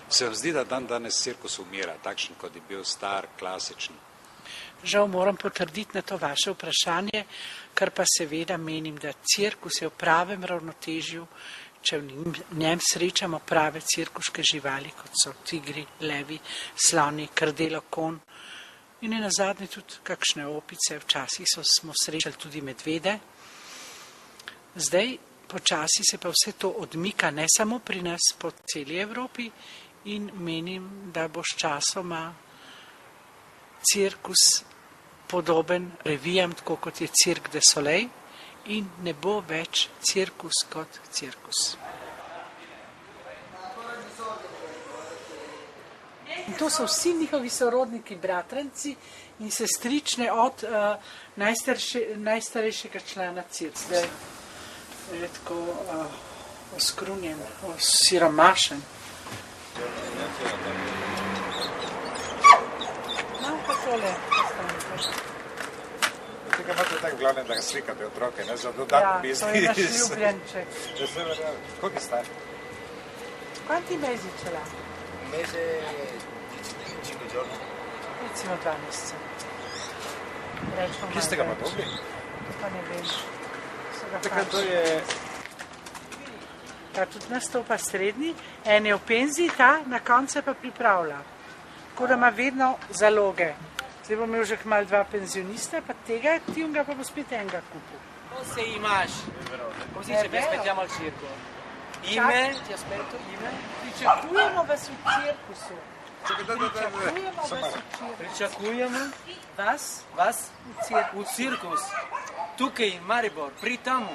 Se vam zdi, da dan danes cirkus umira, takšen kot je bil star, klasičen? Žal moram potrditi na to vaše vprašanje, kar pa seveda menim, da cirkus je v pravem ravnotežju, če v njem srečamo prave cirkuške živali, kot so tigri, levi, sloni, krdelo, konj in nazadnje tudi kakšne opice, včasih smo srečali tudi medvede. Zdaj počasi se pa vse to odmika, ne samo pri nas, po celi Evropi in menim, da bo s časoma cirkus podoben revijam, tako kot je Cirque du Soleil, in ne bo več cirkus kot cirkus. In to so vsi njihovi sorodniki, bratranci in sestrične od najstarejšega člana cirkusa. Zdaj je tako oskrunjen, osiromašen. No, pa tole. Tega imate tako glavne, da ga slikate otroke, ne, za dodatno biznis. Ja, to je naš ljubljenček. Koliko je star? Quanti mesi ce l'ha? Un mese e 5 giorni. Recimo 2 meseca. Kje ste ga pa dobili? Pa ne vem. Tako to je... Ta tudi nastopa srednji, en je v penziji, ta na koncu pa pripravlja. Tako da ima vedno zaloge. Zdaj bom imel že kmalu 2 penzionista, pa tega, ga pa bo spet enega kupil. Cosa imaš? Così ci aspettiamo al circo. Ime? Ti aspetto ime? Pričakujemo vas v cirkusu. Pričakujemo vas v cirkus. Tukaj, Maribor, pri tamo.